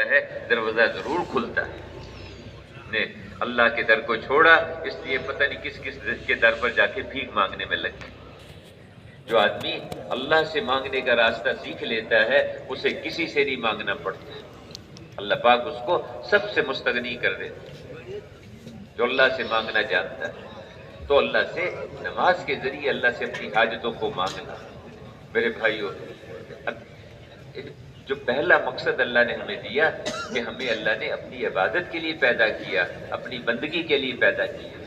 ہے دروازہ ضرور کھلتا ہے۔ نے اللہ کے در کو چھوڑا، اس لیے پتہ نہیں کس کس کے در پر جا کے بھیک مانگنے میں لگ گئے۔ جو آدمی اللہ سے مانگنے کا راستہ سیکھ لیتا ہے اسے کسی سے نہیں مانگنا پڑتا، اللہ پاک اس کو سب سے مستغنی کر دیتا ہے۔ جو اللہ سے مانگنا جانتا ہے تو اللہ سے نماز کے ذریعے اللہ سے اپنی حاجتوں کو مانگنا۔ میرے بھائیو، جو پہلا مقصد اللہ نے ہمیں دیا کہ ہمیں اللہ نے اپنی عبادت کے لیے پیدا کیا، اپنی بندگی کے لیے پیدا کیا،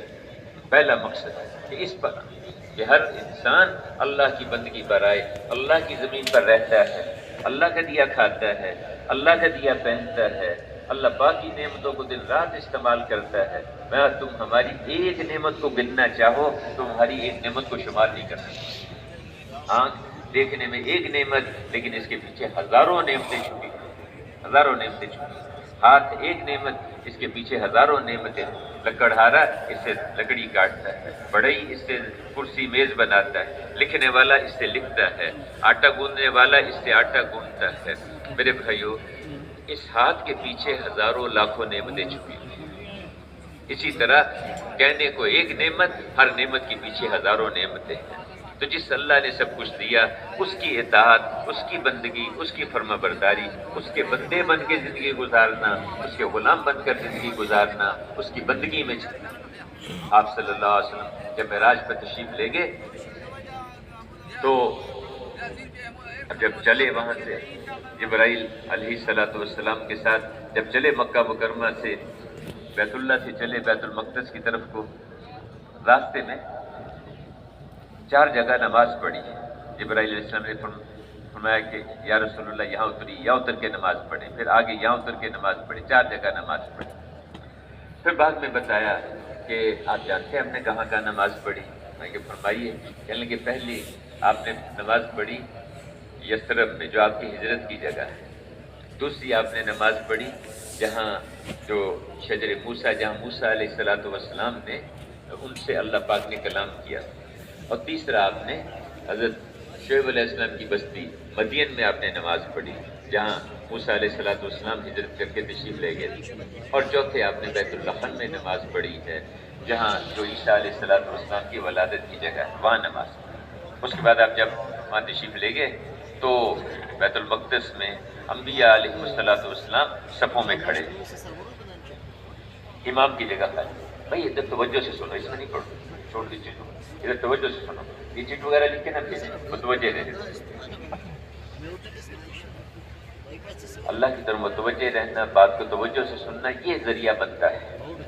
پہلا مقصد ہے کہ اس پر کہ ہر انسان اللہ کی بندگی پر آئے، اللہ کی زمین پر رہتا ہے، اللہ کا دیا کھاتا ہے، اللہ کا دیا پہنتا ہے، اللہ پاک کی نعمتوں کو دن رات استعمال کرتا ہے۔ میں تم ہماری ایک نعمت کو گننا چاہو تو ہماری ایک نعمت کو شمار نہیں کر سکتے۔ آنکھ دیکھنے میں ایک نعمت، لیکن اس کے پیچھے ہزاروں نعمتیں چھپی ہیں، ہزاروں نعمتیں چھپی ہیں۔ ہاتھ ایک نعمت، اس کے پیچھے ہزاروں نعمتیں۔ لکڑہارا اس سے لکڑی کاٹتا ہے، بڑھئی اس سے کرسی میز بناتا ہے، لکھنے والا اس سے لکھتا ہے، آٹا گوندنے والا اس سے آٹا گوندتا ہے۔ میرے بھائیو، اس ہاتھ کے پیچھے ہزاروں لاکھوں نعمتیں چھپی ہیں۔ اسی طرح کہنے کو ایک نعمت، ہر نعمت کے پیچھے ہزاروں نعمتیں ہیں۔ تو جس اللہ نے سب کچھ دیا، اس کی اطاعت، اس کی بندگی، اس کی فرما برداری، اس کے بندے بن کے زندگی گزارنا، اس کے غلام بن کر زندگی گزارنا، اس کی بندگی میں چلنا۔ آپ صلی اللہ علیہ وسلم جب معراج پر تشریف لے گئے تو جب چلے وہاں سے جبرائیل علیہ السلام کے ساتھ جب چلے مکہ مکرمہ سے بیت اللہ سے چلے بیت المقدس کی طرف کو، راستے میں 4 جگہ نماز پڑھی۔ جبرائیل علیہ السلام نے فرمایا کہ یا رسول اللہ یہاں اتری، یہاں اتر کے نماز پڑھیں، پھر آگے یہاں اتر کے نماز پڑھی، 4 جگہ نماز پڑھی۔ پھر بعد میں بتایا کہ آپ جانتے ہیں ہم نے کہاں کہاں نماز پڑھی؟ میں کہ فرمائیے۔ کہنے لگے پہلی آپ نے نماز پڑھی یثرب میں، جو آپ کی ہجرت کی جگہ ہے۔ دوسری آپ نے نماز پڑھی جہاں جو شجر موسیٰ، جہاں موسیٰ علیہ السلام نے ان سے اللہ پاک نے کلام کیا۔ اور تیسرا آپ نے حضرت شعیب علیہ السلام کی بستی مدین میں آپ نے نماز پڑھی جہاں موسیٰ علیہ السلام ہجرت کر کے تشریف لے گئے۔ اور چوتھے آپ نے بیت اللحم میں نماز پڑھی ہے جہاں جو عیسیٰ علیہ السلام کی ولادت کی جگہ ہے، وہاں نماز پڑھی۔ اس کے بعد آپ جب وہاں تشریف لے گئے تو بیت المقدس میں انبیاء علیہ السلام صفوں میں کھڑے، امام کی جگہ خالی۔ بھائی ادھر توجہ سے سنو، اس میں نہیں پڑھو، چھوڑ دی چیزوں، ادھر توجہ سے سنو۔ یہ چیٹ وغیرہ لکھ کے نہ بھیجیں، متوجہ رہنا، اللہ کی طرف متوجہ رہنا، بات کو توجہ سے سننا، یہ ذریعہ بنتا ہے۔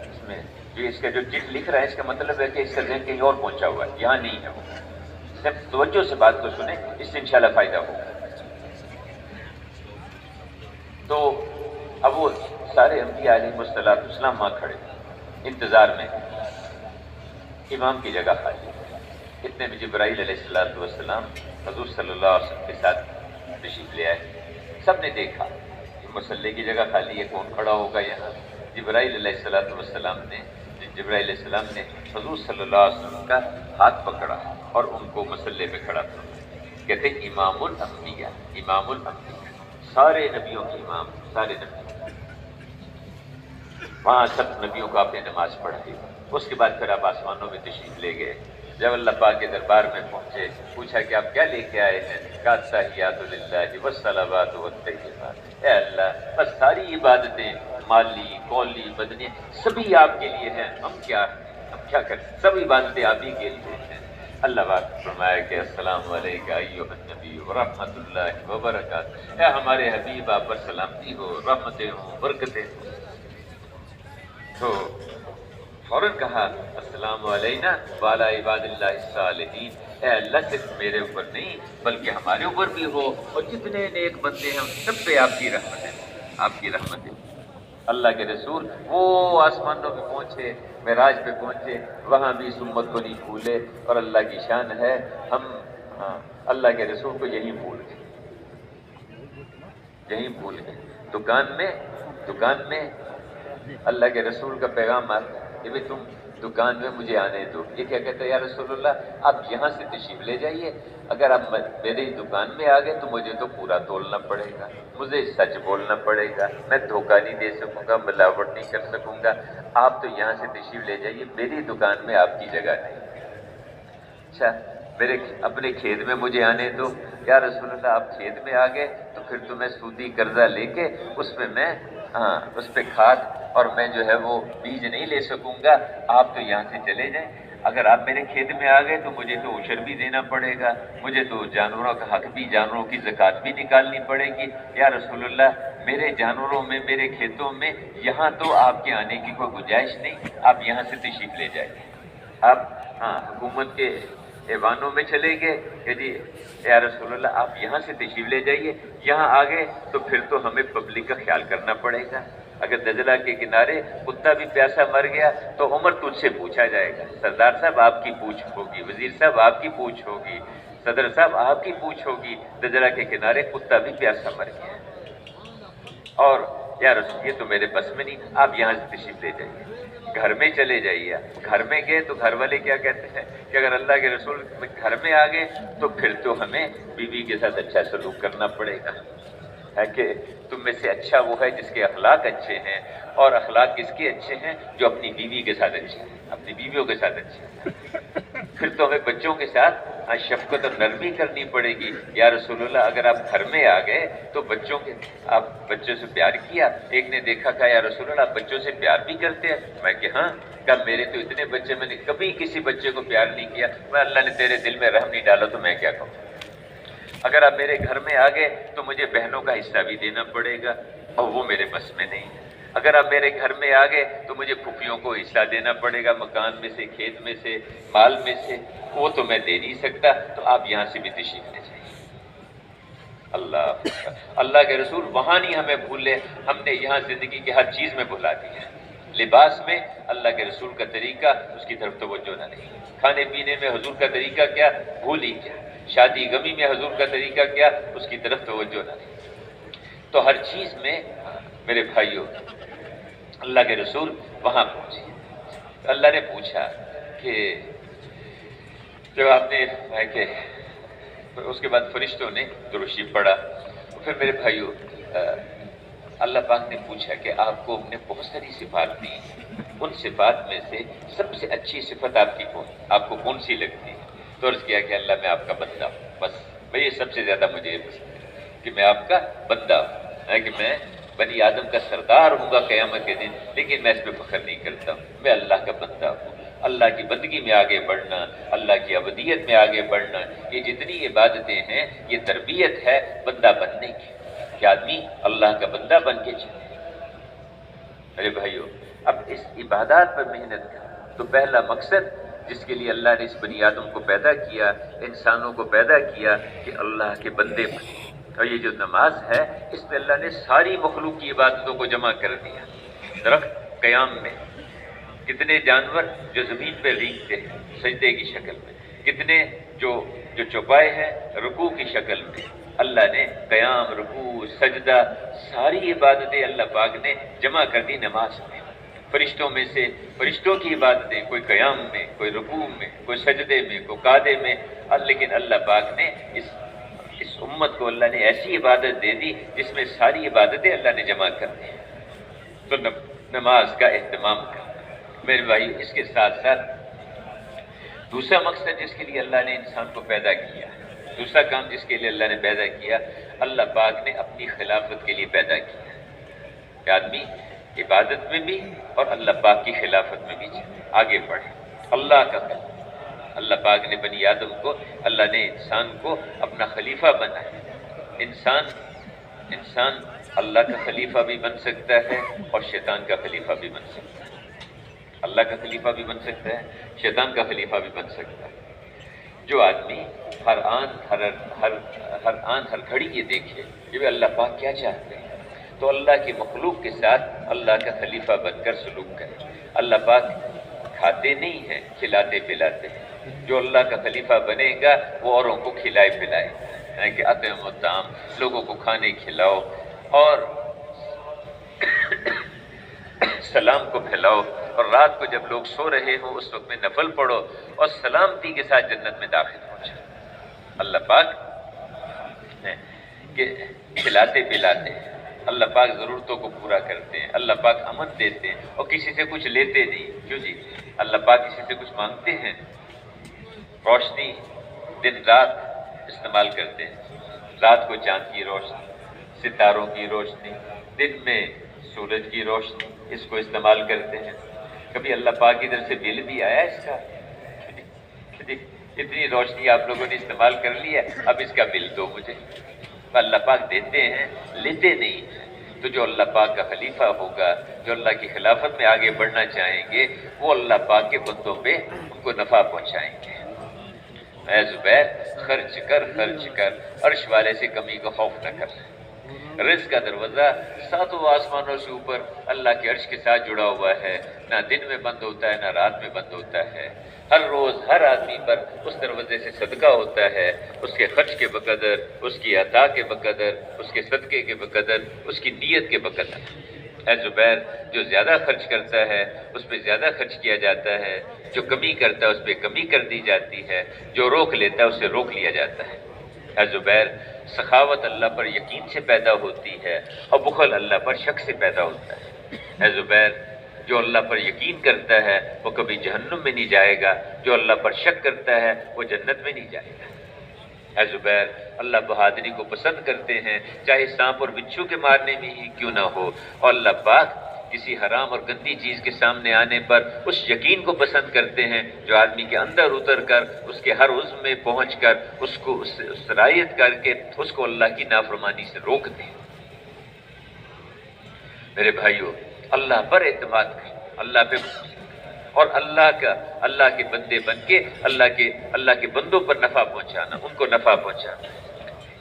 اس میں جو اس کا جو چٹ لکھ رہا ہے اس کا مطلب ہے کہ اس کا ذہن کہیں اور پہنچا ہوا ہے، یہاں نہیں ہے وہ۔ صرف توجہ سے بات کو سنیں، اس سے انشاءاللہ فائدہ ہوگا۔ تو اب وہ سارے انبیاء علیہ السلام وہاں کھڑے انتظار میں، امام کی جگہ خالی۔ اتنے میں جبرائیل علیہ السلام حضور صلی اللہ علیہ وسلم کے ساتھ تشریف لے آئے۔ سب نے دیکھا کہ مصلی کی جگہ خالی ہے، کون کھڑا ہوگا یہاں؟ جبرائیل علیہ السلام نے حضور صلی اللہ علیہ وسلم کا ہاتھ پکڑا اور ان کو مصلی پہ کھڑا تھا۔ کہتے امام الانبیاء، امام الانبیاء، سارے نبیوں کے امام، سارے نبیوں۔ وہاں سب نبیوں کو آپ نے نماز پڑھائی۔ اس کے بعد پھر آپ آسمانوں میں تشریف لے گئے۔ جب اللہ پاک کے دربار میں پہنچے، پوچھا کہ آپ کیا لے کے آئے ہیں؟ کہا تحیات للہ والصلوات والطیبات، اے اللہ بس ساری عبادتیں مالی، قولی، بدنی سبھی آپ کے لیے ہیں، ہم کیا کریں؟ سب عبادتیں آپ ہی کے لیے ہیں۔ اللہ پاک فرمایا کہ السلام علیکم ایھا النبی ورحمۃ اللہ وبرکاتہ، اے ہمارے حبیب آپ پر سلامتی ہو، رحمتیں ہوں، برکتیں ہوں۔ تو فوراً کہا السلام علینا وعلی عباد اللہ الصالحین، اے اللہ صرف میرے اوپر نہیں بلکہ ہمارے اوپر بھی ہو، اور جتنے نیک بندے ہیں سب پہ آپ کی رحمت ہے، آپ کی رحمت ہے۔ اللہ کے رسول وہ آسمانوں پہ پہنچے، معراج پہ پہنچے، وہاں بھی اس امت کو نہیں بھولے، اور اللہ کی شان ہے ہم اللہ کے رسول کو یہیں بھول گئے، یہیں بھول گئے۔ دکان میں اللہ کے رسول کا پیغام آتا ہے کہ بھئی تم دکان میں مجھے آنے دو۔ یہ کیا کہتا ہے، یا رسول اللہ آپ یہاں سے تشریف لے جائیے، اگر آپ میری دکان میں آ گئے تو مجھے تو پورا تولنا پڑے گا، مجھے سچ بولنا پڑے گا، میں دھوکہ نہیں دے سکوں گا، ملاوٹ نہیں کر سکوں گا، آپ تو یہاں سے تشریف لے جائیے، میری دکان میں آپ کی جگہ نہیں۔ اچھا میرے اپنے کھیت میں مجھے آنے دو۔ یا رسول اللہ آپ کھیت میں آ گئے تو پھر تو میں سودی قرضہ لے کے اس پہ کھاد اور میں جو ہے وہ بیج نہیں لے سکوں گا، آپ تو یہاں سے چلے جائیں۔ اگر آپ میرے کھیت میں آ گئے تو مجھے تو عشر بھی دینا پڑے گا، مجھے تو جانوروں کا حق بھی، جانوروں کی زکوٰۃ بھی نکالنی پڑے گی۔ یا رسول اللہ میرے جانوروں میں، میرے کھیتوں میں یہاں تو آپ کے آنے کی کوئی گنجائش نہیں، آپ یہاں سے تشریف لے جائیں۔ آپ حکومت کے ایوانوں میں چلے گئے کہ جی یا رسول اللہ آپ یہاں سے تشریف لے جائیے، یہاں آ گئے تو پھر تو ہمیں پبلک کا خیال کرنا پڑے گا۔ اگر دجلہ کے کنارے کتا بھی پیاسا مر گیا تو عمر تجھ سے پوچھا جائے گا، سردار صاحب آپ کی پوچھ ہوگی، وزیر صاحب آپ کی پوچھ ہوگی، صدر صاحب آپ کی پوچھ ہوگی، دجلہ کے کنارے کتا بھی پیاسا مر گیا، اور یا رسول یہ تو میرے بس میں نہیں، آپ یہاں سے تشریف لے جائیے۔ گھر میں چلے جائیے، گھر میں گئے تو گھر والے کیا کہتے ہیں کہ اگر اللہ کے رسول گھر میں آ گئے تو پھر تو ہمیں بیوی کے ساتھ اچھا سلوک کرنا پڑے گا، ہے کہ تم میں سے اچھا وہ ہے جس کے اخلاق اچھے ہیں، اور اخلاق کس کے اچھے ہیں، جو اپنی بیوی کے ساتھ اچھے ہیں، اپنی بیویوں کے ساتھ اچھے ہیں۔ پھر تو ہمیں بچوں کے ساتھ شفقت اور نرمی کرنی پڑے گی۔ یا رسول اللہ اگر آپ گھر میں آ گئے تو آپ بچوں سے پیار کیا۔ ایک نے دیکھا کہا یا رسول اللہ آپ بچوں سے پیار بھی کرتے ہیں؟ میں کہ ہاں۔ کہا میرے تو اتنے بچے، میں نے کبھی کسی بچے کو پیار نہیں کیا۔ میں اللہ نے تیرے دل میں رحم نہیں ڈالا تو میں کیا کہوں۔ اگر آپ میرے گھر میں آ گئے تو مجھے بہنوں کا حصہ بھی دینا پڑے گا، اور وہ میرے بس میں نہیں ہے۔ اگر آپ میرے گھر میں آ گئے تو مجھے پھوپھیوں کو حصہ دینا پڑے گا، مکان میں سے، کھیت میں سے، مال میں سے، وہ تو میں دے نہیں سکتا، تو آپ یہاں سے بھی تشریف لے جائیے۔ اللہ کے رسول وہاں نہیں ہمیں بھولے، ہم نے یہاں زندگی کی ہر چیز میں بھلا دیا ہے۔ لباس میں اللہ کے رسول کا طریقہ، اس کی طرف توجہ نہ نہیں۔ کھانے پینے میں حضور کا طریقہ کیا، بھول ہی کیا۔ شادی غمی میں حضور کا طریقہ کیا، اس کی طرف توجہ نہ نہیں۔ تو ہر چیز میں میرے بھائیوں اللہ کے رسول وہاں پہنچے۔ اللہ نے پوچھا کہ جب آپ نے کہ اس کے بعد فرشتوں نے درود شریف پڑھا، پھر میرے بھائیوں اللہ پاک نے پوچھا کہ آپ کو ہم نے بہت ساری صفات دی، ان صفات میں سے سب سے اچھی صفت آپ کو کون سی لگتی ہے؟ تو عرض کیا کہ اللہ میں آپ کا بندہ ہوں، بس یہ سب سے زیادہ مجھے یہ پسند ہے کہ میں آپ کا بندہ ہوں، کہ میں بنی آدم کا سردار ہوں گا قیامت کے دن، لیکن میں اس پہ فخر نہیں کرتا ہوں، میں اللہ کا بندہ ہوں۔ اللہ کی بندگی میں آگے بڑھنا، اللہ کی عبودیت میں آگے بڑھنا، یہ جتنی عبادتیں ہیں یہ تربیت ہے بندہ بننے کی، کہ آدمی اللہ کا بندہ بن کے چلے۔ میرے بھائیوں اب اس عبادات پر محنت کا تو پہلا مقصد جس کے لیے اللہ نے اس بنی آدم کو پیدا کیا، انسانوں کو پیدا کیا، کہ اللہ کے بندے بنے۔ اور یہ جو نماز ہے اس میں اللہ نے ساری مخلوق کی عبادتوں کو جمع کر دیا۔ درخت قیام میں، کتنے جانور جو زمین پہ ریگتے ہیں سجدے کی شکل میں، کتنے جو چوپائے ہیں رکوع کی شکل میں، اللہ نے قیام، رکوع، سجدہ، ساری عبادتیں اللہ پاک نے جمع کر دی نماز میں۔ فرشتوں میں سے فرشتوں کی عبادتیں کوئی قیام میں، کوئی رکوع میں، کوئی سجدے میں، کوئی قعدے میں، لیکن اللہ پاک نے اس امت کو اللہ نے ایسی عبادت دے دی جس میں ساری عبادتیں اللہ نے جمع کر دی۔ تو نماز کا اہتمام کر میرے بھائی، اس کے ساتھ ساتھ دوسرا مقصد جس کے لیے اللہ نے انسان کو پیدا کیا، دوسرا کام جس کے لیے اللہ نے پیدا کیا، اللہ پاک نے اپنی خلافت کے لیے پیدا کیا کہ آدمی عبادت میں بھی اور اللہ پاک کی خلافت میں بھی آگے بڑھے۔ اللہ کا خلیفہ، اللہ پاک نے بنی آدم کو، اللہ نے انسان کو اپنا خلیفہ بنایا۔ انسان اللہ کا خلیفہ بھی بن سکتا ہے اور شیطان کا خلیفہ بھی بن سکتا ہے۔ اللہ کا خلیفہ بھی بن سکتا ہے، شیطان کا خلیفہ بھی بن سکتا ہے۔ جو آدمی ہر آن ہر گھڑی یہ دیکھے کہ اللہ پاک کیا چاہتے ہیں، تو اللہ کی مخلوق کے ساتھ اللہ کا خلیفہ بن کر سلوک کرے۔ اللہ پاک کھاتے نہیں ہیں، کھلاتے پلاتے ہیں۔ جو اللہ کا خلیفہ بنے گا وہ اوروں کو کھلائے پلائے گا، کہ اطعموا الطعام، لوگوں کو کھانے کھلاؤ اور سلام کو پھیلاؤ، اور رات کو جب لوگ سو رہے ہوں اس وقت میں نفل پڑھو اور سلامتی کے ساتھ جنت میں داخل ہو جاؤ۔ اللہ پاک کہ کھلاتے پلاتے ہیں، اللہ پاک ضرورتوں کو پورا کرتے ہیں، اللہ پاک امن دیتے ہیں اور کسی سے کچھ لیتے نہیں۔ کیوں جی؟ اللہ پاک کسی سے کچھ مانگتے ہیں؟ روشنی دن رات استعمال کرتے ہیں، رات کو چاند کی روشنی، ستاروں کی روشنی، دن میں سورج کی روشنی، اس کو استعمال کرتے ہیں۔ کبھی اللہ پاک کی طرف سے بل بھی آیا اس کا؟ اتنی روشنی آپ لوگوں نے استعمال کر لی ہے، اب اس کا بل دو مجھے۔ اللہ پاک دیتے ہیں، لیتے نہیں ہیں۔ تو جو اللہ پاک کا خلیفہ ہوگا، جو اللہ کی خلافت میں آگے بڑھنا چاہیں گے، وہ اللہ پاک کے بندوں پہ ان کو نفع پہنچائیں گے۔ اے زبیر، خرچ کر، عرش والے سے کمی کا خوف نہ کر۔ رزق کا دروازہ ساتوں آسمانوں سے اوپر اللہ کے عرش کے ساتھ جڑا ہوا ہے، نہ دن میں بند ہوتا ہے نہ رات میں بند ہوتا ہے۔ ہر روز ہر آدمی پر اس دروازے سے صدقہ ہوتا ہے، اس کے خرچ کے بقدر، اس کی عطا کے بقدر، اس کے صدقے کے بقدر، اس کی نیت کے بقدر۔ اے زبیر، جو زیادہ خرچ کرتا ہے اس پہ زیادہ خرچ کیا جاتا ہے، جو کمی کرتا ہے اس پہ کمی کر دی جاتی ہے، جو روک لیتا ہے اسے روک لیا جاتا ہے۔ اے زبیر، سخاوت اللہ پر یقین سے پیدا ہوتی ہے اور بخل اللہ پر شک سے پیدا ہوتا ہے۔ اے زبیر، جو اللہ پر یقین کرتا ہے وہ کبھی جہنم میں نہیں جائے گا، جو اللہ پر شک کرتا ہے وہ جنت میں نہیں جائے گا۔ اے زبیر، اللہ بہادری کو پسند کرتے ہیں، چاہے سانپ اور بچھو کے مارنے میں ہی کیوں نہ ہو، اور اللہ پاک کسی حرام اور گندی چیز کے سامنے آنے پر اس یقین کو پسند کرتے ہیں جو آدمی کے اندر اتر کر اس کے ہر عضو میں پہنچ کر اس کو سرایت کر کے اس کو اللہ کی نافرمانی سے روک دیں۔ میرے بھائیو، اللہ پر اعتماد کریں، اللہ پہ، اور اللہ کے بندے بن کے اللہ کے بندوں پر نفع پہنچانا، ان کو نفع پہنچانا۔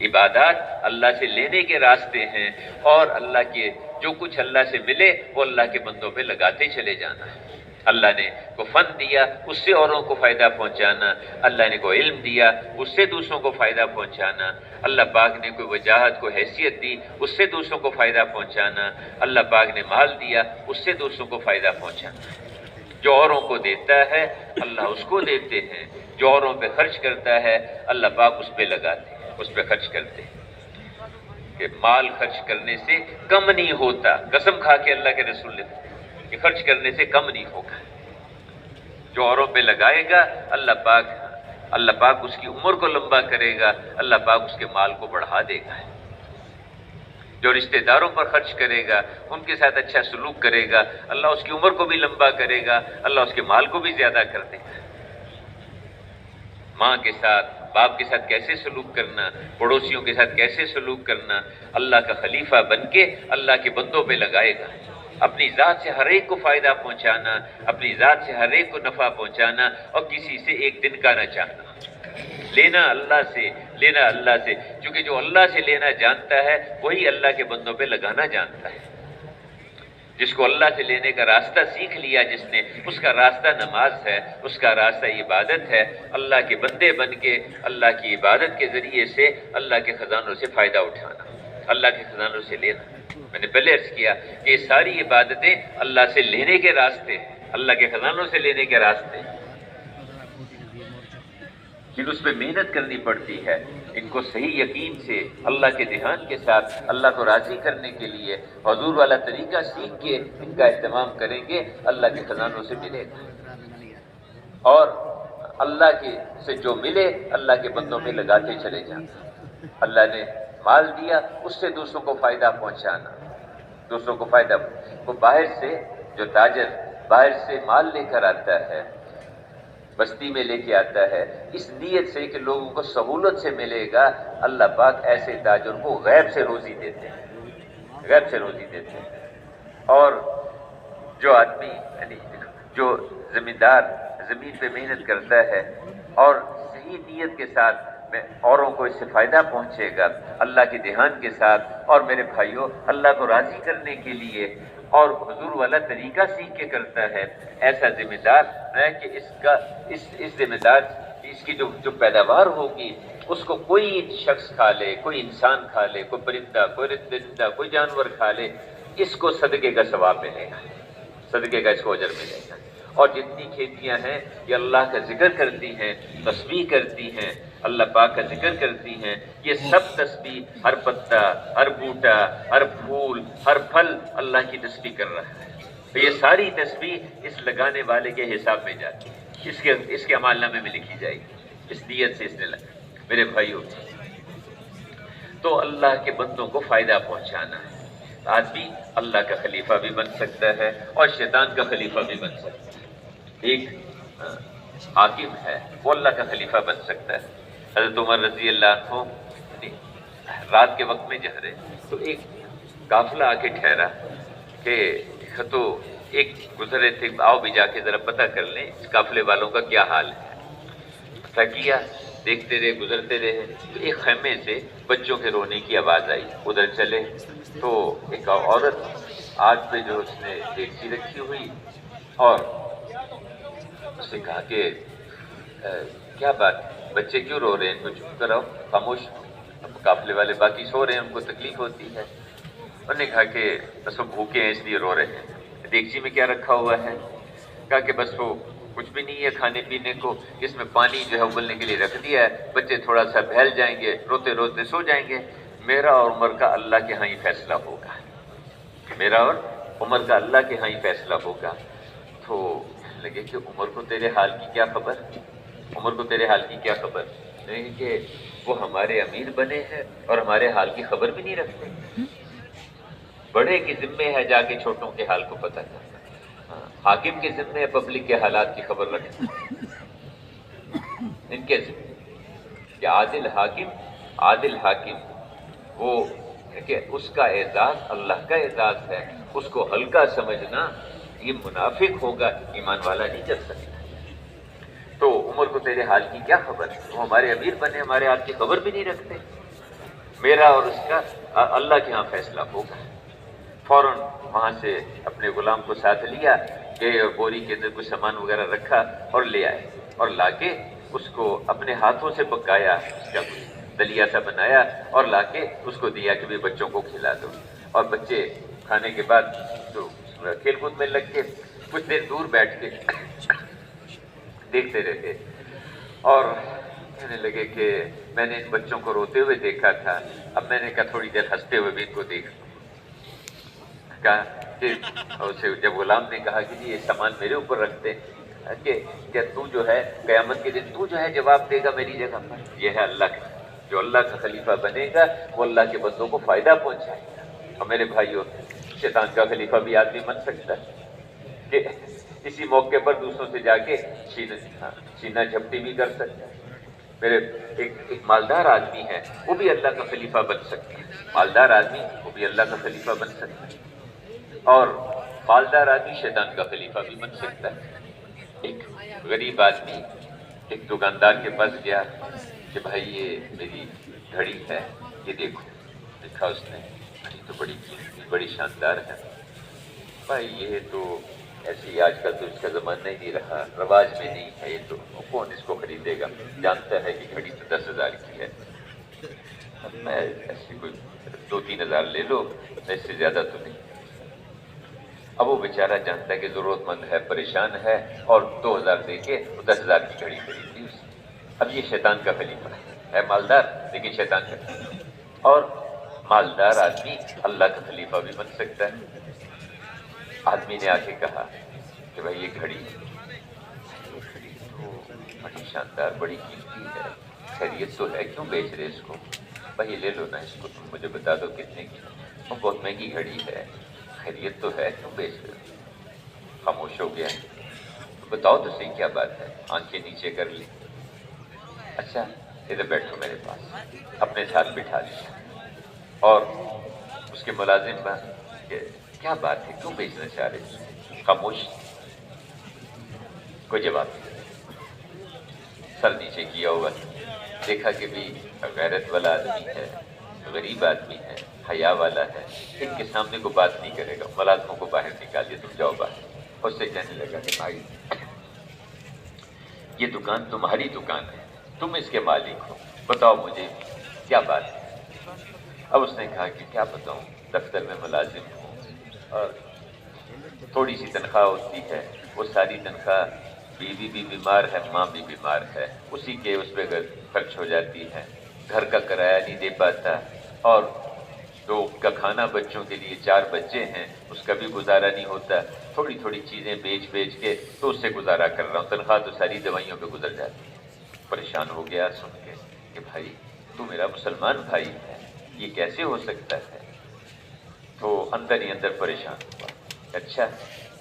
عبادات اللہ سے لینے کے راستے ہیں، اور اللہ کے جو کچھ اللہ سے ملے وہ اللہ کے بندوں پہ لگاتے چلے جانا ہے۔ اللہ نے کو فن دیا، اس سے اوروں کو فائدہ پہنچانا، اللہ نے کو علم دیا، اس سے دوسروں کو فائدہ پہنچانا، اللہ پاک نے کوئی وجاہت کو حیثیت دی، اس سے دوسروں کو فائدہ پہنچانا، اللہ پاک نے مال دیا، اس سے دوسروں کو فائدہ پہنچانا۔ جو اوروں کو دیتا ہے اللہ اس کو دیتے ہیں، جو اوروں پہ خرچ کرتا ہے اللہ پاک اس پہ لگاتے ہیں، اس پہ خرچ کرتے ہیں۔ کہ مال خرچ کرنے سے کم نہیں ہوتا، قسم کھا کے اللہ کے رسول نے کہ خرچ کرنے سے کم نہیں ہوگا۔ جو اوروں پہ لگائے گا اللہ پاک اس کی عمر کو لمبا کرے گا، اللہ پاک اس کے مال کو بڑھا دے گا۔ جو رشتہ داروں پر خرچ کرے گا، ان کے ساتھ اچھا سلوک کرے گا، اللہ اس کی عمر کو بھی لمبا کرے گا، اللہ اس کے مال کو بھی زیادہ کر دے گا۔ ماں کے ساتھ، باپ کے ساتھ کیسے سلوک کرنا، پڑوسیوں کے ساتھ کیسے سلوک کرنا، اللہ کا خلیفہ بن کے اللہ کے بندوں پہ لگائے گا۔ اپنی ذات سے ہر ایک کو فائدہ پہنچانا، اپنی ذات سے ہر ایک کو نفع پہنچانا، اور کسی سے ایک دن کا نہ چاہنا۔ لینا اللہ سے، کیونکہ جو اللہ سے لینا جانتا ہے وہی اللہ کے بندوں پہ لگانا جانتا ہے۔ جس کو اللہ سے لینے کا راستہ سیکھ لیا جس نے، اس کا راستہ نماز ہے، اس کا راستہ عبادت ہے، اللہ کے بندے بن کے اللہ کی عبادت کے ذریعے سے اللہ کے خزانوں سے فائدہ اٹھانا، اللہ کے خزانوں سے لینا۔ میں نے پہلے عرض کیا کہ یہ ساری عبادتیں اللہ سے لینے کے راستے ہیں، اللہ کے خزانوں سے لینے کے راستے ہیں، پھر اس پہ محنت کرنی پڑتی ہے۔ ان کو صحیح یقین سے اللہ کے دھیان کے ساتھ اللہ کو راضی کرنے کے لیے حضور والا طریقہ سیکھ کے ان کا اہتمام کریں گے، اللہ کے خزانوں سے ملے گا، اور اللہ کے سے جو ملے اللہ کے بندوں میں لگاتے چلے جانا۔ اللہ نے مال دیا، اس سے دوسروں کو فائدہ پہنچانا، دوسروں کو فائدہ۔ وہ باہر سے جو تاجر باہر سے مال لے کر آتا ہے، بستی میں لے کے آتا ہے، اس نیت سے کہ لوگوں کو سہولت سے ملے گا، اللہ پاک ایسے تاجر کو غیب سے روزی دیتے ہیں، غیب سے روزی دیتے ہیں۔ اور جو آدمی یعنی جو زمیندار زمین پہ محنت کرتا ہے اور صحیح نیت کے ساتھ میں اوروں کو اس سے فائدہ پہنچے گا اللہ کے دھیان کے ساتھ، اور میرے بھائیوں اللہ کو راضی کرنے کے لیے اور حضور والا طریقہ سیکھ کے کرتا ہے، ایسا ذمہ دار ہے کہ اس ذمہ دار اس کی جو پیداوار ہوگی اس کو کوئی شخص کھا لے، کوئی انسان کھا لے، کوئی پرندہ، کوئی درندہ، کوئی جانور کھا لے، اس کو صدقے کا ثواب ملے گا، صدقے کا اس کو اجر ملے گا۔ اور جتنی کھیتیاں ہیں یہ اللہ کا ذکر کرتی ہیں، تسبیح کرتی ہیں، اللہ پاک کا ذکر کرتی ہیں، یہ سب تسبیح، ہر پتا، ہر بوٹا، ہر پھول، ہر پھل اللہ کی تسبیح کر رہا ہے۔ تو یہ ساری تسبیح اس لگانے والے کے حساب میں جاتی ہے، اس کے عمال نامے میں لکھی جائے گی، اس نیت سے اس نے لگا۔ میرے بھائیوں، تو اللہ کے بندوں کو فائدہ پہنچانا ہے۔ آدمی اللہ کا خلیفہ بھی بن سکتا ہے اور شیطان کا خلیفہ بھی بن سکتا ہے۔ ایک حاکم ہے وہ اللہ کا خلیفہ بن سکتا ہے۔ حضرت عمر رضی اللہ عنہ رات کے وقت میں جا رہے تو ایک قافلہ آ کے ٹھہرا کہ تو ایک گزرے تھے، آؤ بھی جا کے ذرا پتہ کر لیں اس قافلے والوں کا کیا حال ہے۔ پتہ کیا، دیکھتے رہے، گزرتے رہے تو ایک خیمے سے بچوں کے رونے کی آواز آئی، ادھر چلے تو ایک عورت آگ پہ جو اس نے دیگچی رکھی ہوئی، اور اس نے کہا کہ کیا بات، بچے کیوں رو رہے ہیں، ان کو چپ کراؤ، خاموش۔ اب قافلے والے باقی سو رہے ہیں، ان کو تکلیف ہوتی ہے۔ انہوں نے کہا کہ بس وہ بھوکے ہیں اس لیے رو رہے ہیں۔ دیگچی میں کیا رکھا ہوا ہے؟ کہا کہ بس وہ کچھ بھی نہیں ہے کھانے پینے کو، اس میں پانی جو ہے ابلنے کے لیے رکھ دیا ہے، بچے تھوڑا سا بہل جائیں گے، روتے روتے سو جائیں گے، میرا اور عمر کا اللہ کے ہاں ہی فیصلہ ہوگا، میرا اور عمر کا اللہ کے ہاں ہی فیصلہ ہوگا۔ تو کہنے لگے کہ عمر کو تیرے حال کی کیا خبر، عمر کو تیرے حال کی کیا خبر، نہیں کہ وہ ہمارے امیر بنے ہیں اور ہمارے حال کی خبر بھی نہیں رکھتے۔ بڑے کے ذمے ہے جا کے چھوٹوں کے حال کو پتہ کرنا، حاکم کے ذمے ہے پبلک کے حالات کی خبر رکھنا، ان کے ذمے کہ عادل حاکم وہ کہ اس کا اعزاز اللہ کا اعزاز ہے، اس کو ہلکا سمجھنا یہ منافق ہوگا، ایمان والا نہیں کر سکتا۔ تو عمر کو تیرے حال کی کیا خبر، وہ ہمارے امیر بنے ہمارے حال کی خبر بھی نہیں رکھتے، میرا اور اس کا اللہ کے ہاں فیصلہ ہوگا۔ فوراً وہاں سے اپنے غلام کو ساتھ لیا، گئے اور بوری کے اندر کچھ سامان وغیرہ رکھا اور لے آئے، اور لا کے اس کو اپنے ہاتھوں سے پکایا، اس کا کچھ دلیا سا بنایا اور لا کے اس کو دیا کہ بھی بچوں کو کھلا دو۔ اور بچے کھانے کے بعد تو کھیل کود میں لگ کے کچھ دیر دور بیٹھ کے دیکھتے رہتے، اور کہنے لگے کہ میں نے ان بچوں کو روتے ہوئے دیکھا تھا، اب میں نے کہا تھوڑی دیر ہنستے ہوئے بھی ان کو دیکھ لوں۔ کہا کہ اسے جب غلام نے کہا کہ جی یہ سامان میرے اوپر رکھتے کہ کیا تو جو ہے قیامت کے دن تو جو ہے جواب دے گا میری جگہ پر، یہ ہے اللہ کا، جو اللہ کا خلیفہ بنے گا وہ اللہ کے بندوں کو فائدہ پہنچائے گا۔ اور میرے بھائیوں، شیطان کا خلیفہ بھی آدمی بن سکتا ہے کہ کسی موقع پر دوسروں سے جا کے سینہ جھپٹی بھی کر سکتا ہے۔ میرے ایک مالدار آدمی ہے، وہ بھی اللہ کا خلیفہ بن سکتا ہے، مالدار آدمی وہ بھی اللہ کا خلیفہ بن سکتا ہے، اور مالدار آدمی شیطان کا خلیفہ بھی بن سکتا ہے۔ ایک غریب آدمی ایک دکاندار کے پاس گیا کہ بھائی یہ میری گھڑی ہے، یہ دیکھو، دیکھا اس نے، گھڑی تو بڑی قیمتی بڑی شاندار ہے، بھائی یہ تو ایسی آج کل تو اس کا زمانہ ہی نہیں رہا، رواج میں نہیں ہے، یہ تو کون اس کو خریدے گا، جانتا ہے کہ گھڑی تو 10,000 کی ہے، میں ایسی کوئی 2-3 ہزار لے لو، میں اس سے زیادہ تو نہیں۔ اب وہ بیچارہ جانتا ہے کہ ضرورت مند ہے، پریشان ہے، اور 2,000 دے کے 10,000 کی گھڑی خرید لی اس نے۔ اب یہ شیطان کا خلیفہ ہے مالدار لیکن شیطان کا خلیفہ، اور مالدار آدمی اللہ کا خلیفہ بھی بن سکتا ہے۔ آدمی نے آ کے کہا کہ بھائی یہ گھڑی تو بڑی شاندار بڑی قیمتی ہے، خیریت تو ہے، کیوں بیچ رہے اس کو، بھائی لے لو نا اس کو، تم مجھے بتا دو کتنے کی، وہ بہت مہنگی گھڑی ہے، خیریت تو ہے، کیوں بیچ رہے ہو؟ خاموش ہو گیا، تو بتاؤ تو صحیح کیا بات ہے، آنکھیں نیچے کر لی، اچھا ادھر بیٹھو میرے پاس، اپنے ساتھ بٹھا لیا، اور اس کے ملازم بات کہ کیا بات ہے، کیوں بیچنا چاہ رہے، خاموش، کوئی جواب نہیں، سر نیچے کیا ہوا، دیکھا کہ بھی غیرت والا آدمی ہے، غریب آدمی ہے، حیا والا ہے، ان کے سامنے کو بات نہیں کرے گا، ملازموں کو باہر نکال دیا، تم جاؤ باہر۔ اس سے کہنے لگا کہ بھائی یہ دکان تمہاری دکان ہے، تم اس کے مالک ہو، بتاؤ مجھے کیا بات ہے۔ اب اس نے کہا کہ کیا بتاؤں، دفتر میں ملازم ہوں اور تھوڑی سی تنخواہ ہوتی ہے، وہ ساری تنخواہ بیوی بھی بیمار ہے، ماں بھی بیمار ہے، اسی کے اس پہ خرچ ہو جاتی ہے، گھر کا کرایہ نہیں دے پاتا، اور دو کا کھانا بچوں کے لیے، 4 بچے ہیں، اس کا بھی گزارا نہیں ہوتا، تھوڑی تھوڑی چیزیں بیچ کے تو اس سے گزارا کر رہا ہوں، تنخواہ تو ساری دوائیوں پہ گزر جاتی ہے۔ پریشان ہو گیا سن کے کہ بھائی تو میرا مسلمان بھائی ہے، یہ کیسے ہو سکتا ہے؟ تو اندر ہی اندر پریشان ہوا۔ اچھا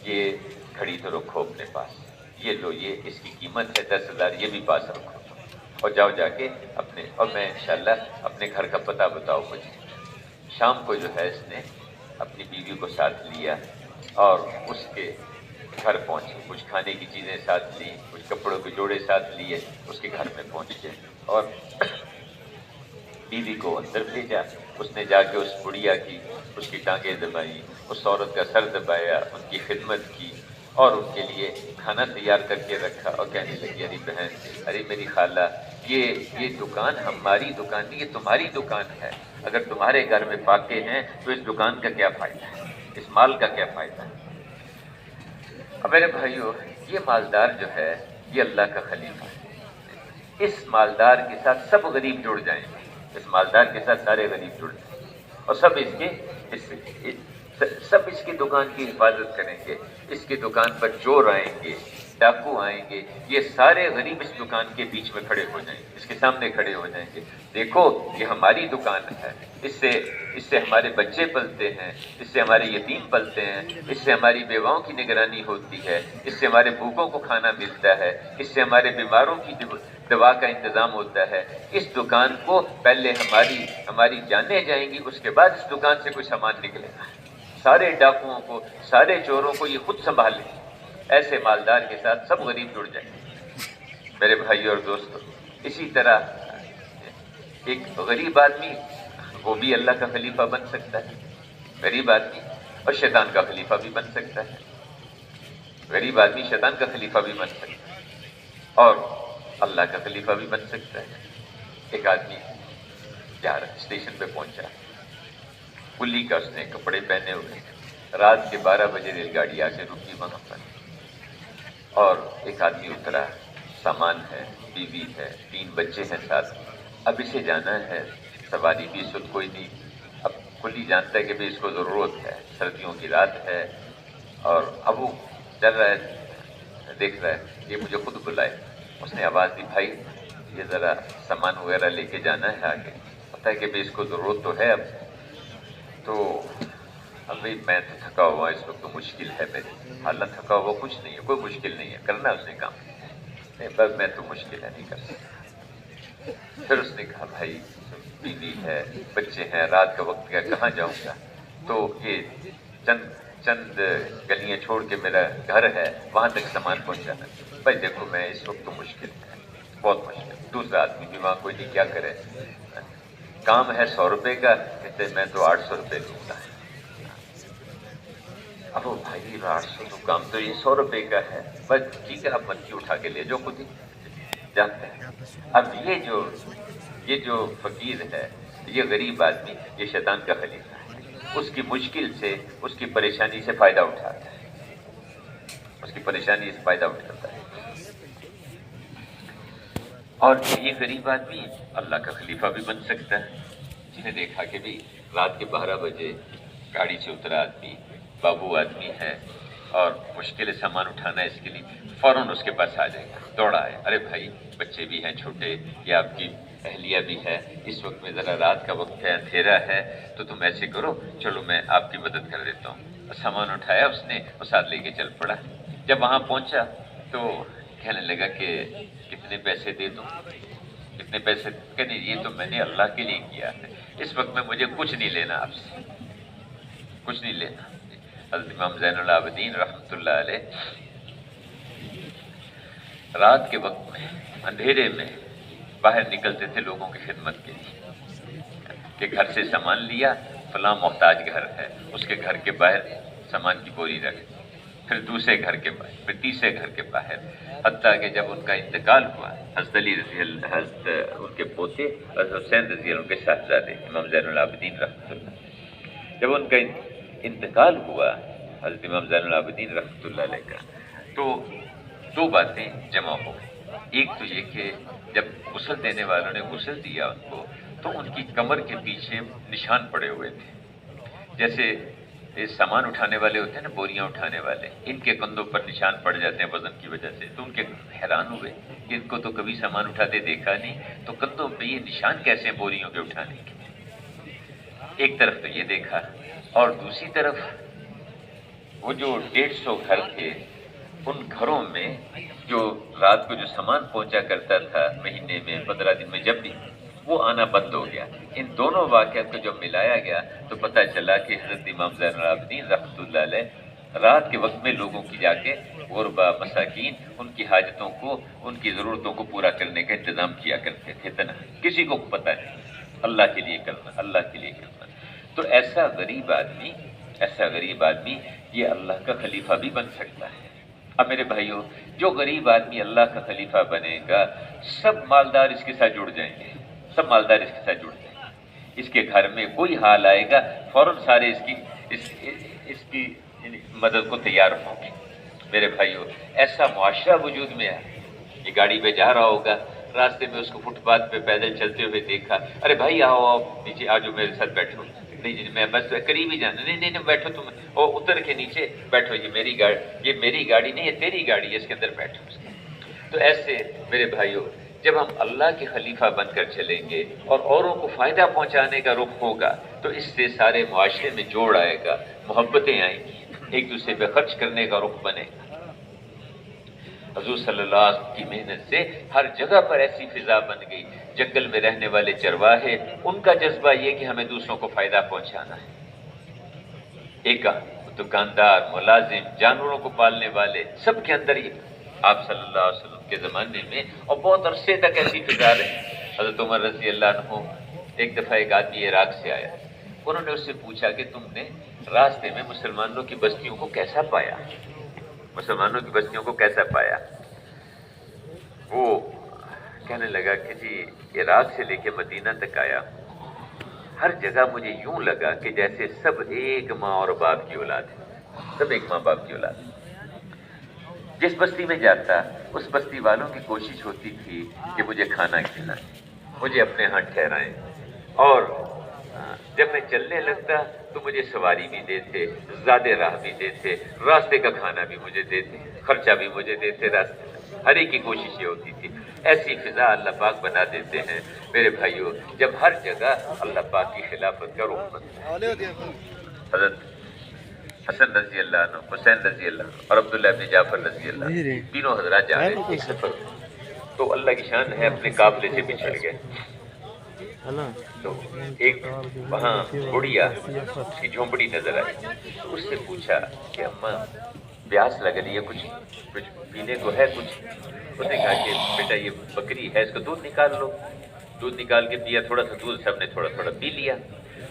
یہ گھڑی تو رکھو اپنے پاس، یہ لو، یہ اس کی قیمت ہے 10,000، یہ بھی پاس رکھو، اور جاؤ جا کے اپنے، اور میں انشاءاللہ اپنے گھر کا پتہ بتاؤ مجھے۔ شام کو جو ہے اس نے اپنی بیوی کو ساتھ لیا اور اس کے گھر پہنچے، کچھ کھانے کی چیزیں ساتھ لی، کچھ کپڑوں کے جوڑے ساتھ لیے، اس کے گھر میں پہنچ گئے اور بیوی کو اندر بھیجا۔ اس نے جا کے اس بڑھیا کی، اس کی ٹانگیں دبائیں، اس عورت کا سر دبایا، ان کی خدمت کی اور ان کے لیے کھانا تیار کر کے رکھا، اور کہنے لگی ارے بہن، ارے میری خالہ، یہ دکان ہماری دکان نہیں، یہ تمہاری دکان ہے، اگر تمہارے گھر میں فاقے ہیں تو اس دکان کا کیا فائدہ ہے، اس مال کا کیا فائدہ ہے؟ اب میرے بھائیو، یہ مالدار جو ہے یہ اللہ کا خلیفہ ہے، اس مالدار کے ساتھ سب غریب جڑ جائیں گے، اس مالدار کے ساتھ سارے غریب جڑ جائیں گے اور سب اس کی دکان کی حفاظت کریں گے، اس کی دکان پر چور آئیں گے، ڈاکو آئیں گے، یہ سارے غریب اس دکان کے بیچ میں کھڑے ہو جائیں گے، اس کے سامنے کھڑے ہو جائیں گے، دیکھو یہ ہماری دکان ہے، اس سے ہمارے بچے پلتے ہیں، اس سے ہمارے یتیم پلتے ہیں، اس سے ہماری بیواؤں کی نگرانی ہوتی ہے، اس سے ہمارے بھوکوں کو کھانا ملتا ہے، اس سے ہمارے بیماروں کی دوا کا انتظام ہوتا ہے، اس دکان کو پہلے ہماری جانیں جائیں گی، اس کے بعد اس دکان سے کوئی سامان نکلے گا، سارے ڈاکوؤں کو، سارے چوروں کو یہ خود سنبھالیں، ایسے مالدار کے ساتھ سب غریب جڑ جائیں گے۔ میرے بھائی اور دوستو، اسی طرح ایک غریب آدمی وہ بھی اللہ کا خلیفہ بن سکتا ہے، غریب آدمی، اور شیطان کا خلیفہ بھی بن سکتا ہے، غریب آدمی شیطان کا خلیفہ بھی بن سکتا ہے اور اللہ کا خلیفہ بھی بن سکتا ہے۔ ایک آدمی اسٹیشن پہ پہنچا، کلی کا اس نے کپڑے پہنے ہوئے، رات کے 12 بجے ریل گاڑی آ کے رکی وہاں پر، اور ایک آدمی اترا، سامان ہے، بیوی ہے، 3 بچے ہیں ساتھ، اب اسے جانا ہے، سواری بھی اس وقت کوئی نہیں، اب کلی جانتا ہے کہ بھی اس کو ضرورت ہے، سردیوں کی رات ہے، اور اب وہ چل رہا ہے، دیکھ رہا ہے یہ مجھے خود بلائے، اس نے آواز دی بھائی یہ ذرا سامان وغیرہ لے کے جانا ہے آگے، پتہ ہے کہ بھی اس کو ضرورت تو ہے اب، تو ابھی میں تو تھکا ہوا، اس وقت تو مشکل ہے، میری حالت تھکا ہوا کچھ نہیں ہے، کوئی مشکل نہیں ہے، کرنا اس نے کام، نہیں بس میں تو مشکل ہے نہیں کر سکتا۔ پھر اس نے کہا بھائی بیوی ہے، بچے ہیں، رات کا وقت ہے، کہاں جاؤں گا، تو یہ چند گلیاں چھوڑ کے میرا گھر ہے، وہاں تک سامان پہنچانا، بھائی دیکھو میں اس وقت تو مشکل ہے، بہت مشکل، دوسرا آدمی بھی وہاں کوئی نہیں، کیا کرے، کام ہے 100 روپے کا، کہتے میں تو 800 روپے لوں گا، اب وہ بھائی 800 تو کام تو یہ 100 روپے کا ہے، بس ٹھیک ہے آپ منکی اٹھا کے لے جاؤ خود ہی، جانتے ہیں۔ اب یہ جو فقیر ہے، یہ غریب آدمی، یہ شیطان کا خلیفہ ہے، اس کی مشکل سے، اس کی پریشانی سے فائدہ اٹھاتا ہے، اس کی پریشانی سے فائدہ اٹھاتا ہے، اور یہ غریب آدمی اللہ کا خلیفہ بھی بن سکتا ہے، جنہیں دیکھا کہ بھی رات کے 12 بجے گاڑی سے اترا آدمی، بابو آدمی ہے اور مشکل سامان اٹھانا ہے، اس کے لیے فوراً اس کے پاس آ جائے گا، دوڑا آئے، ارے بھائی بچے بھی ہیں چھوٹے، یا آپ کی اہلیہ بھی ہے، اس وقت میں ذرا رات کا وقت ہے، اندھیرا ہے، تو تم ایسے کرو، چلو میں آپ کی مدد کر دیتا ہوں، اور سامان اٹھایا اس نے اور ساتھ لے کے چل پڑا۔ جب وہاں پہنچا تو کہنے لگا کہ کتنے پیسے دے دوں، کتنے پیسے، کہنے یہ تو میں نے اللہ کے لیے کیا ہے، اس وقت میں مجھے کچھ نہیں لینا آپ سے، کچھ نہیں لینا۔ حضرت امام زین العابدین رحمۃ اللہ علیہ رات کے وقت میں اندھیرے میں باہر نکلتے تھے لوگوں کی خدمت کے لیے، کہ گھر سے سامان لیا، فلاں محتاج گھر ہے، اس کے گھر کے باہر سامان کی بوری رکھ دی، پھر دوسرے گھر کے باہر، پھر تیسرے گھر کے باہر، حتیٰ کہ جب ان کا انتقال ہوا، حضرت علی رضی اللہ، حضرت ان کے پوتے حضرت حسین رضی اللہ، ان کے صاحبزادے امام زین العابدین رحمۃ اللہ، جب ان کا انتقال ہوا حضرت امام زین العابدین رحمۃ اللہ علیہ کا، تو دو باتیں جمع ہو گئی۔ ایک تو یہ کہ جب غسل دینے والوں نے غسل دیا ان کو، تو ان کی کمر کے پیچھے نشان پڑے ہوئے تھے، جیسے یہ سامان اٹھانے والے ہوتے ہیں نا، بوریاں اٹھانے والے، ان کے کندھوں پر نشان پڑ جاتے ہیں وزن کی وجہ سے۔ تو ان کے حیران ہوئے کہ ان کو تو کبھی سامان اٹھاتے دیکھا نہیں، تو کندھوں پہ یہ نشان کیسے ہیں بوریوں کے اٹھانے کے؟ ایک طرف تو یہ دیکھا، اور دوسری طرف وہ جو 150 گھر تھے، ان گھروں میں جو رات کو جو سامان پہنچا کرتا تھا مہینے میں 15 دن میں جب بھی، وہ آنا بند ہو گیا۔ ان دونوں واقعات کو جب ملایا گیا تو پتہ چلا کہ حضرت امام زین العابدین رحمۃ اللہ علیہ رات کے وقت میں لوگوں کی جا کے غربا مساکین ان کی حاجتوں کو، ان کی ضرورتوں کو پورا کرنے کا انتظام کیا کرتے تھے تنہا، کسی کو پتہ نہیں، اللہ کے لیے کرنا، اللہ کے لیے کرنا۔ تو ایسا غریب آدمی یہ اللہ کا خلیفہ بھی بن سکتا ہے۔ اب میرے بھائیوں، جو غریب آدمی اللہ کا خلیفہ بنے گا، سب مالدار اس کے ساتھ جڑ جائیں گے، سب مالدار اس کے ساتھ جڑ جائیں گے۔ اس کے گھر میں کوئی حال آئے گا، فوراً سارے اس کی مدد کو تیار ہوں گے۔ میرے بھائیوں، ایسا معاشرہ وجود میں ہے۔ یہ گاڑی پہ جا رہا ہوگا، راستے میں اس کو فٹ پاتھ پہ پیدل چلتے ہوئے دیکھا، ارے بھائی آؤ نیچے آ جاؤ، میرے ساتھ بیٹھو۔ نہیں جی میں بس قریب ہی جانا، نہیں بیٹھو تم، اور اتر کے نیچے بیٹھو، یہ میری گاڑی نہیں، یہ تیری گاڑی ہے، اس کے اندر بیٹھو۔ تو ایسے میرے بھائیوں، جب ہم اللہ کے خلیفہ بن کر چلیں گے اور اوروں کو فائدہ پہنچانے کا رخ ہوگا، تو اس سے سارے معاشرے میں جوڑ آئے گا، محبتیں آئیں گی، ایک دوسرے پہ خرچ کرنے کا رخ بنے گا۔ حضور صلی اللہ علیہ وسلم کی محنت سے ہر جگہ پر ایسی فضا بن گئی۔ جنگل میں رہنے والے چرواہے، ان کا جذبہ یہ کہ ہمیں دوسروں کو فائدہ پہنچانا ہے۔ ایک دکاندار، ملازم، جانوروں کو پالنے والے، سب کے اندر یہ آپ صلی اللہ علیہ وسلم کے زمانے میں اور بہت عرصے تک ایسی فضا رہی۔ حضرت عمر رضی اللہ عنہ، ایک دفعہ ایک آدمی عراق سے آیا، انہوں نے اس سے پوچھا کہ تم نے راستے میں مسلمانوں کی بستیوں کو کیسا پایا؟ مسلمانوں کی بستیوں کو کیسا پایا؟ وہ کہنے لگا کہ جی عراق سے لے کے مدینہ تک آیا، ہر جگہ مجھے یوں لگا کہ جیسے سب ایک ماں اور باپ کی اولاد ہے، سب ایک ماں باپ کی اولاد ہے۔ جس بستی میں جاتا، اس بستی والوں کی کوشش ہوتی تھی کہ مجھے کھانا کھلائیں، مجھے اپنے ہاں ٹھہرائیں، اور جب میں چلنے لگتا تو مجھے سواری بھی دیتے، زیادہ راہ بھی دیتے، راستے کا کھانا بھی مجھے دیتے، خرچہ بھی مجھے دیتے راستے میں۔ ہر ایک کی کوشش یہ ہوتی تھی۔ ایسی فضا اللہ پاک بنا دیتے ہیں میرے بھائیوں، جب ہر جگہ اللہ پاک کی خلافت کا رخ بنتا ہے۔ حضرت حسن رضی اللہ عنہ، حسین رضی اللہ عنہ اور عبداللہ بن جعفر رضی اللہ عنہ، تینوں حضرات جا رہے تھے ایک سفر میں، تو اللہ کی شان ہے اپنے قافلے سے بچھڑ گئے۔ تو ایک وہاں بڑھیا اس کی جھونپڑی نظر آئی، تو اس سے پوچھا کہ اماں پیاس لگ رہی ہے، کچھ پینے کو ہے کچھ؟ اس نے کہا کہ بیٹا یہ بکری ہے، اس کو دودھ نکال لو۔ دودھ نکال کے پیا، تھوڑا سا دودھ سب نے تھوڑا تھوڑا پی لیا۔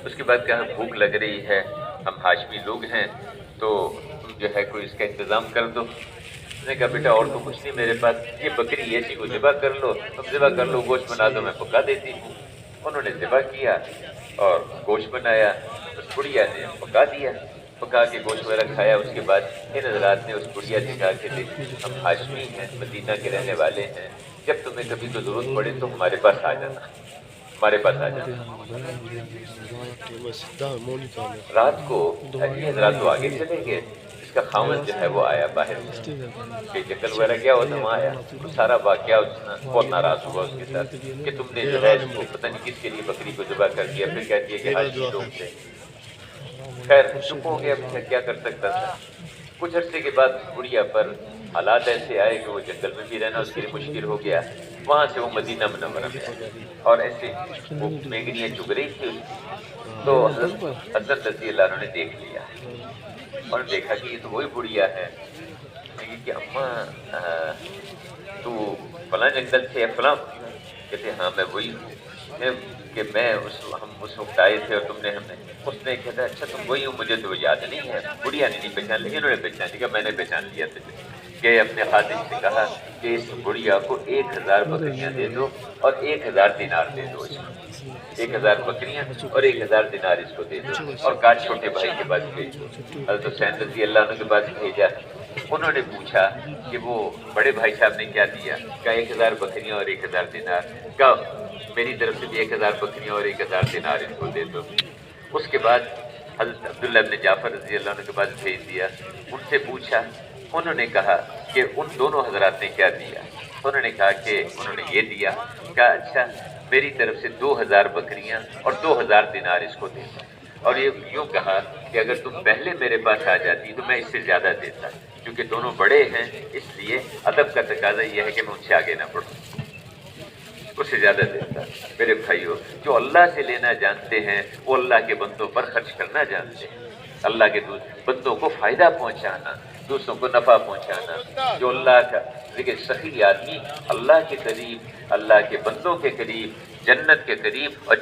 اس کے بعد کہا بھوک لگ رہی ہے، ہم ہاشمی لوگ ہیں، تو تم جو ہے کوئی اس کا انتظام کر دو۔ اس نے کہا بیٹا اور تو کچھ نہیں میرے پاس، یہ بکری ہے، اسی کو ذبح کر لو، تم ذبح کر لو، گوشت بنا دو، میں پکا دیتی ہوں۔ انہوں نے ذبح کیا اور گوشت بنایا، اس بڑھیا نے پکا دیا، پکا کے گوشت وغیرہ کھایا۔ اس کے بعد ان حضرات نے اس بڑھیا سے کہا کہ ہم ہاشمی ہیں، مدینہ کے رہنے والے ہیں، جب تمہیں کبھی کوئی ضرورت پڑے تو ہمارے پاس آ جانا، ہمارے پاس آ جانا۔ رات کو یہ حضرات تو آگے چلے گئے، اس کا خاوند جو ہے وہ آیا باہر کہ جنگل وغیرہ کیا ہوتا وہاں آیا، تو سارا واقعہ بہت ناراض ہوا اس کے ساتھ کہ تم نے جو ہے اس کو پتہ نہیں کس کے لیے بکری کو ذبح کر دیا، پھر کہہ دیا کہ حاجی لوگ تھے۔ خیر چپ ہو گیا، کیا کر سکتا تھا۔ کچھ عرصے کے بعد بڑھیا پر حالات ایسے آئے کہ وہ جنگل میں بھی رہنا اس کے لیے مشکل ہو گیا، وہاں سے وہ مدینہ منورہ میں آئے، اور ایسے وہ مینگنیاں چگ رہی تھی اس کی، تو حضرت رضی اللہ عنہ نے دیکھ لیا اور دیکھا کہ یہ تو وہی بڑھیا ہے کہ اماں تو فلاں جنگل سے فلاں، کہتے ہاں میں وہی ہوں، کہ ہم اس وقت آئے تھے اور تم نے ہمیں، اس نے کہتا اچھا تم وہی ہو، مجھے تو یاد نہیں ہے۔ بڑھیا نے نہیں پہچان لیا، انہوں نے پہچان لیا، میں نے پہچان لیا تجھے، کہ اپنے خادم سے کہا کہ اس بڑھیا کو 1000 بکریاں دے دو اور 1000 دینار دے دو اس کو۔ 1000 بکریاں اور 1000 دینار اس کو دے دو، اور کہا چھوٹے بھائی کے پاس بھیج دو۔ حضرت حسین رضی اللہ عنہ کے پاس بھیجا۔ انہوں نے پوچھا کہ وہ بڑے بھائی صاحب نے کیا دیا؟ کہا 1000 بکریاں اور 1000 دینار۔ کہا میری طرف سے بھی 1000 بکریاں اور 1000 دینار اس کو دے دو۔ اس کے بعد حضرت عبداللہ بن جعفر رضی اللہ عنہ کے پاس بھیج دیا۔ ان سے پوچھا، انہوں نے کہا کہ ان دونوں حضرات نے کیا دیا؟ انہوں نے کہا کہ انہوں نے یہ دیا۔ کہا اچھا، میری طرف سے 2000 بکریاں اور 2000 دینار اس کو دے دو۔ اور یہ یوں کہا کہ اگر تم پہلے میرے پاس آ جاتی تو میں اس سے زیادہ دیتا، کیونکہ دونوں بڑے ہیں، اس لیے ادب کا تقاضا یہ ہے کہ میں ان سے آگے نہ بڑھوں، اس سے زیادہ دیتا۔ میرے بھائیو، جو اللہ سے لینا جانتے ہیں وہ اللہ کے بندوں پر خرچ کرنا جانتے ہیں۔ اللہ کے بندوں کو فائدہ پہنچانا، دوسروں کو نفع پہنچانا۔ جو اللہ کا دیکھیں، سخی آدمی اللہ کے قریب، اللہ کے بندوں کے قریب، جنت کے قریب اور